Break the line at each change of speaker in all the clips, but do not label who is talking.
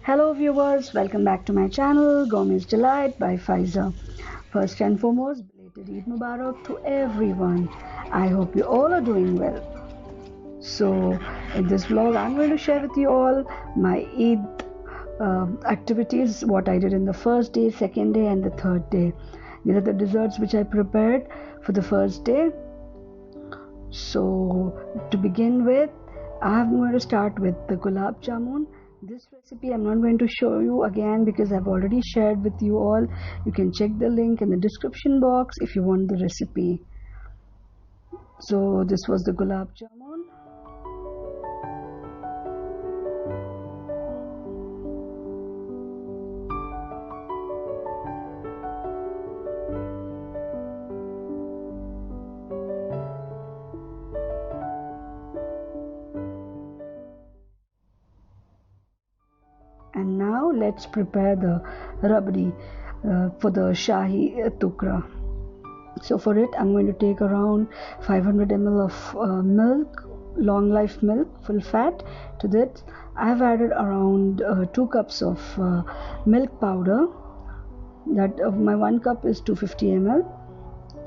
Hello viewers, welcome back to my channel Gourmet's Delight by Faiza. First and foremost, belated Eid Mubarak to everyone. I hope you all are doing well. So in this vlog I'm going to share with you all my Eid activities, what I did in the first day, second day and the third day. These are the desserts which I prepared for the first day. So to begin with, I'm going to start with the gulab jamun. This recipe I'm not going to show you again because I've already shared with you all. You can check the link in the description box if you want the recipe. So this was the gulab jamun. And now let's prepare the rabdi for the Shahi Tukra. So for it I'm going to take around 500 ml of milk, long life milk, full fat. To that I've added around 2 cups of milk powder. That my 1 cup is 250 ml.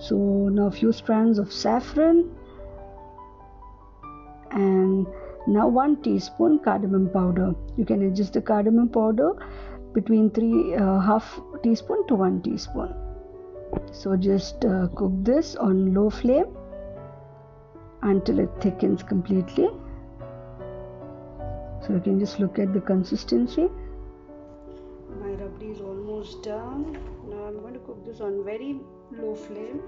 So now a few strands of saffron, and now 1 teaspoon cardamom powder. You can adjust the cardamom powder between half teaspoon to 1 teaspoon. So just cook this on low flame until it thickens completely. So you can just look at the consistency. My rabdi is almost done. Now I'm going to cook this on very low flame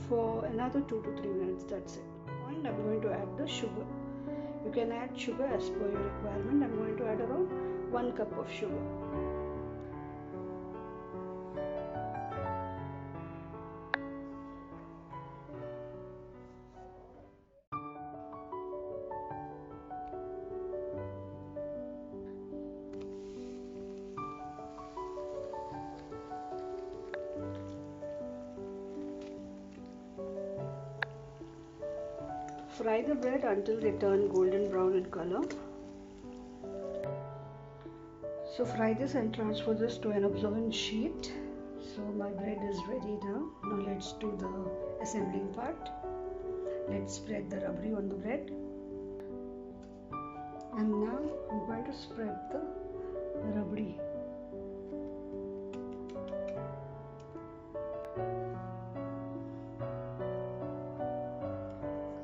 for another 2 to 3 minutes. That's it. And I'm going to add the sugar. You can add sugar as per your requirement. I'm going to add around 1 cup of sugar. Fry the bread until they turn golden brown in color. So fry this and transfer this to an absorbent sheet. So my bread is ready now. Now let's do the assembling part. Let's spread the rabdi on the bread. And now I'm going to spread the rabdi.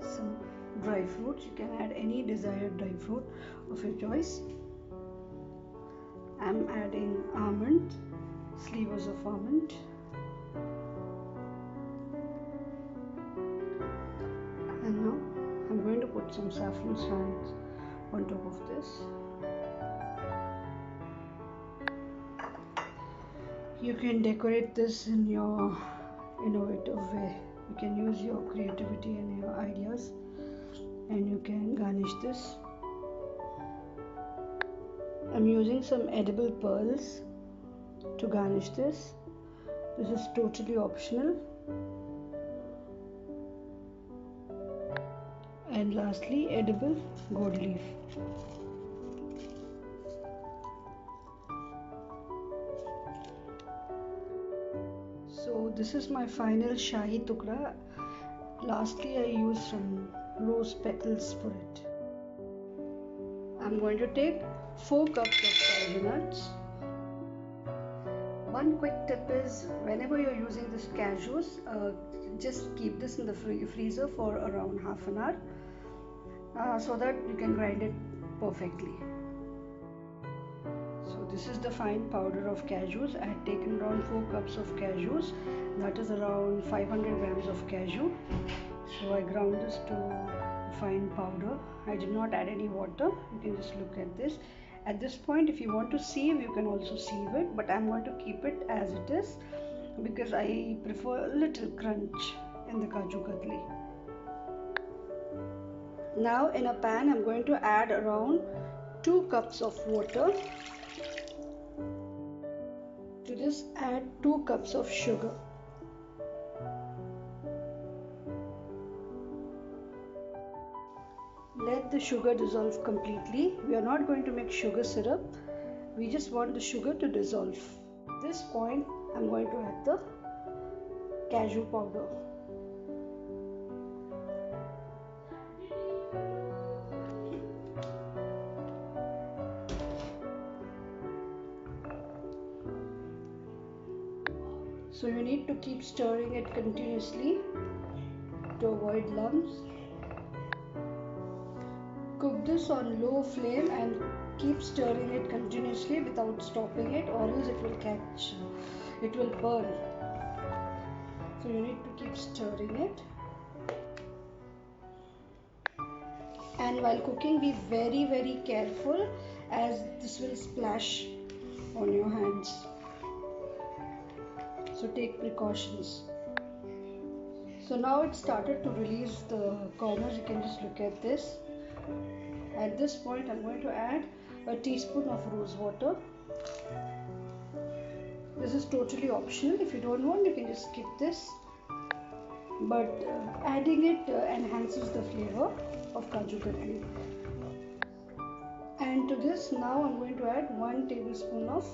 Some dry fruits. You can add any desired dry fruit of your choice. I'm adding almond, slivers of almond. And now I'm going to put some saffron strands on top of this. You can decorate this in your innovative way. You can use your creativity and your ideas, and you can garnish this. I'm using some edible pearls to garnish this. This is totally optional. And lastly, edible gold leaf. So this is my final Shahi Tukra. Lastly, I used some rose petals for it. I'm going to take 4 cups of cashew nuts. One quick tip is, whenever you're using this cashews, just keep this in the freezer for around half an hour so that you can grind it perfectly. So this is the fine powder of cashews. I had taken around 4 cups of cashews. That is around 500 grams of cashew. So I ground this to fine powder. I did not add any water. You can just look at this. At this point, if you want to sieve, you can also sieve it, but I'm going to keep it as it is because I prefer a little crunch in the Kaju Katli. Now in a pan, I'm going to add around 2 cups of water. To this, add 2 cups of sugar. Let the sugar dissolve completely. We are not going to make sugar syrup. we just want the sugar to dissolve. At this point I'm going to add the cashew powder. So you need to keep stirring it continuously to avoid lumps. Cook this on low flame and keep stirring it continuously without stopping it, or else it will burn. So you need to keep stirring it. And while cooking, be very careful, as this will splash on your hands. So take precautions. So now it started to release the corners. You can just look at this. At this point I'm going to add a teaspoon of rose water. This is totally optional. If you don't want, you can just skip this, but adding it enhances the flavor of Kaju Katli. And to this now I'm going to add 1 tablespoon of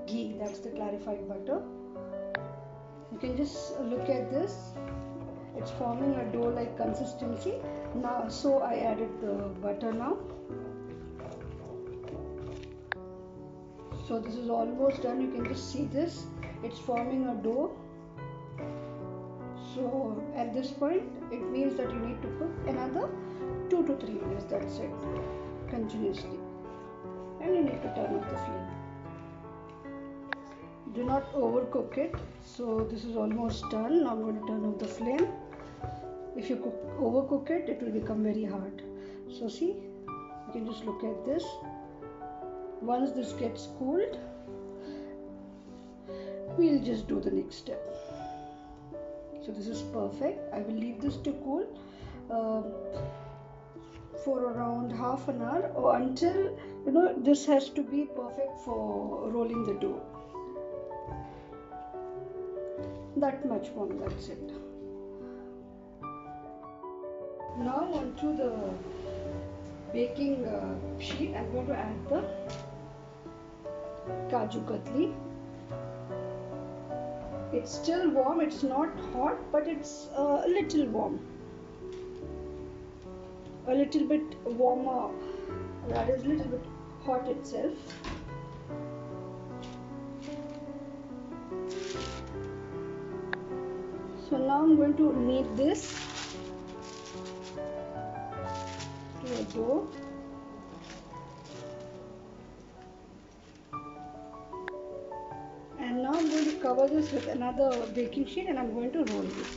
ghee, that's the clarified butter. You can just look at this, it's forming a dough like consistency now, so I added the butter now. So this is almost done. You can just see this, it's forming a dough. So at this point it means that you need to cook another 2 to 3 minutes, that's it, continuously, and you need to turn off the flame. Do not overcook it. So this is almost done. Now I'm going to turn off the flame. If you overcook it, it will become very hard. So see, you can just look at this. Once this gets cooled, we'll just do the next step. So this is perfect. I will leave this to cool for around half an hour, or until this has to be perfect for rolling the dough. That much warm, that's it. Now onto the baking sheet, I'm going to add the Kaju Katli. It's still warm, it's not hot, but it's a little warm. A little bit warmer, that is a little bit hot itself. So now I'm going to knead this to a dough. And now I'm going to cover this with another baking sheet and I'm going to roll this.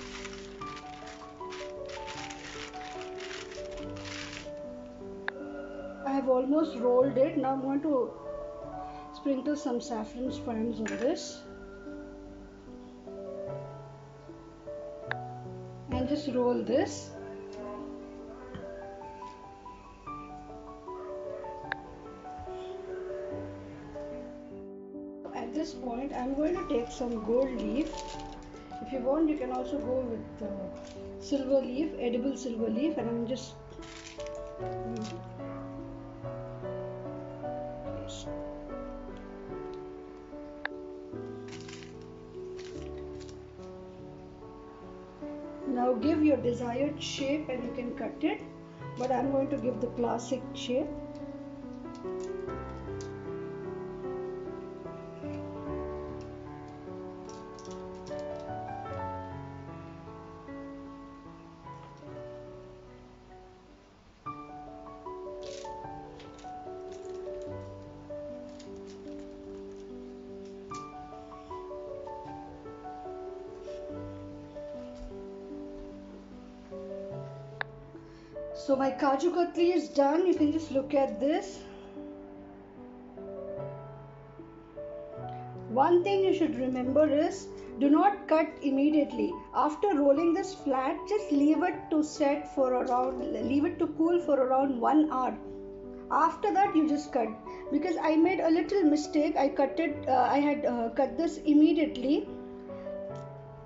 I have almost rolled it. Now I'm going to sprinkle some saffron strands on this. And just roll this. At this point I'm going to take some gold leaf. If you want, you can also go with silver leaf, edible silver leaf, and I'm just now give your desired shape and you can cut it, but I'm going to give the classic shape. So my Kaju Katli is done. You can just look at this. One thing you should remember is, do not cut immediately. After rolling this flat, just leave it to cool for around 1 hour. After that you just cut, because I made a little mistake. I had cut this immediately.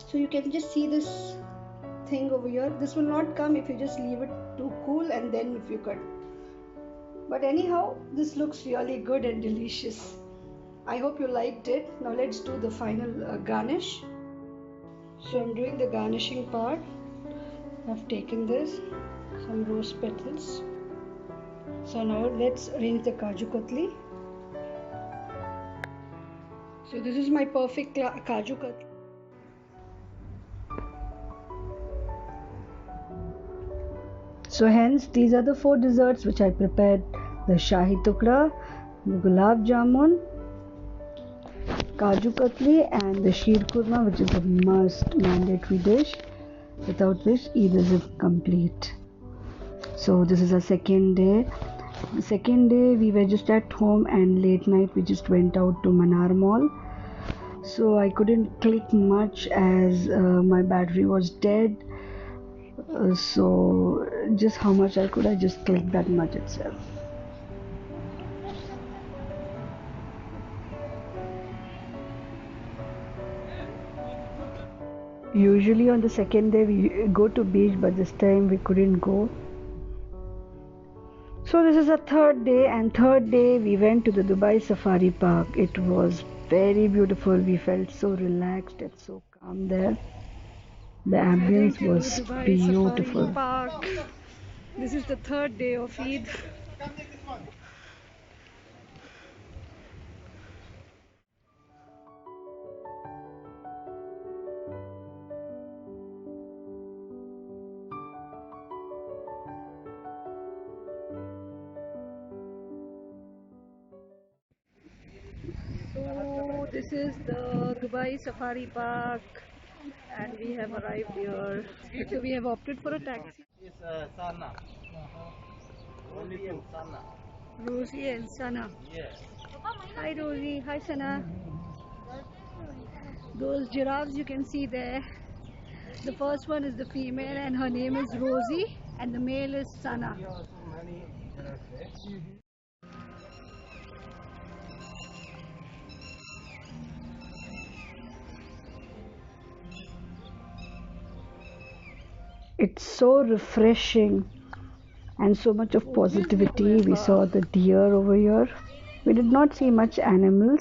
So you can just see this thing over here. This will not come if you just leave it to cool and then if you cut. But anyhow, this looks really good and delicious. I hope you liked it. Now let's do the final garnish. So I'm doing the garnishing part. I've taken this, some rose petals. So now let's arrange the Kaju Katli. So this is my perfect Kaju Katli. So hence these are the 4 desserts which I prepared: the Shahi Tukda, the Gulab Jamun, Kaju Katli, and the Sheer Kurma, which is a must mandatory dish, without which Eid is incomplete. So this is our second day. The second day we were just at home, and late night we just went out to Manar Mall. So I couldn't click much as my battery was dead. So just how much I could, I just clicked that much itself. Usually on the second day we go to beach, but this time we couldn't go. So this is a third day, and third day we went to the Dubai Safari Park. It was very beautiful. We felt so relaxed and so calm there. The ambience was beautiful. Park. This is the third day of Eid. So this is the Dubai Safari Park, and we have arrived here. So we have opted for a taxi.
It's Sana. Only two, Sana.
Rosie and Sana.
Yes.
Hi Rosie, hi Sana. Those giraffes you can see there. The first one is the female, and her name is Rosie, and the male is Sana. It's so refreshing and so much of positivity. We saw the deer over here. We did not see much animals.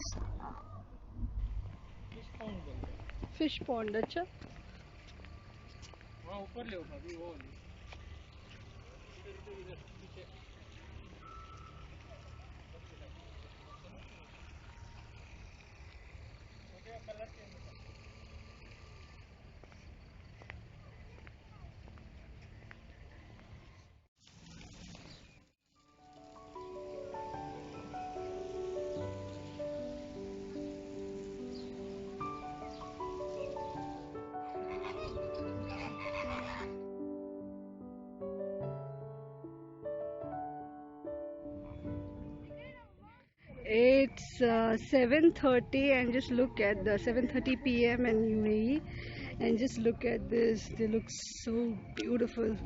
Fish pond, acha. It's 7:30, and just look at the 7:30 p.m. in UAE, and just look at this. They look so beautiful.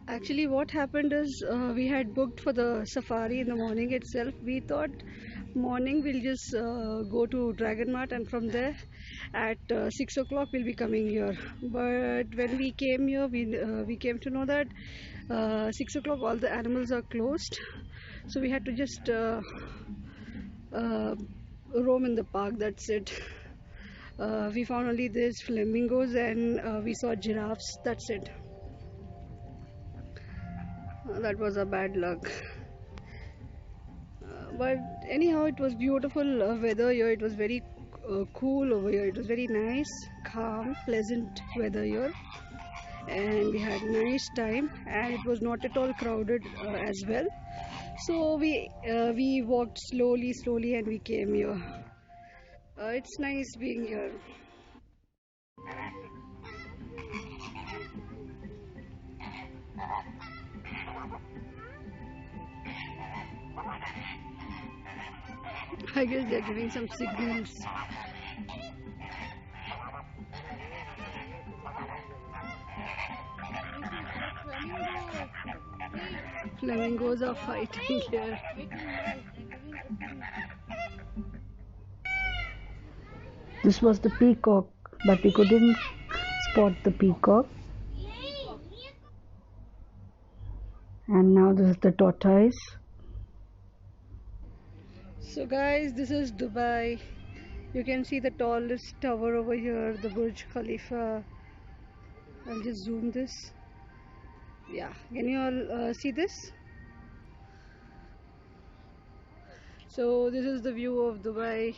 Actually, what happened is we had booked for the safari in the morning itself. We thought morning we'll just go to Dragon Mart, and from there at 6 o'clock we'll be coming here. But when we came here, we came to know that 6 o'clock all the animals are closed. So we had to just uh, roam in the park. That's it. We found only these flamingos, and we saw giraffes. That's it. That was a bad luck. But anyhow, it was beautiful weather here. It was very cool over here. It was very nice, calm, pleasant weather here, and we had nice time. And it was not at all crowded as well. So we walked slowly, and we came here. It's nice being here. I guess they're giving some signals. Flamingos are fighting here. This was the peacock, but we couldn't spot the peacock. And now this is the tortoise. So guys, this is Dubai. You can see the tallest tower over here, the Burj Khalifa. I'll just zoom this. Yeah, can you all see this? So this is the view of Dubai.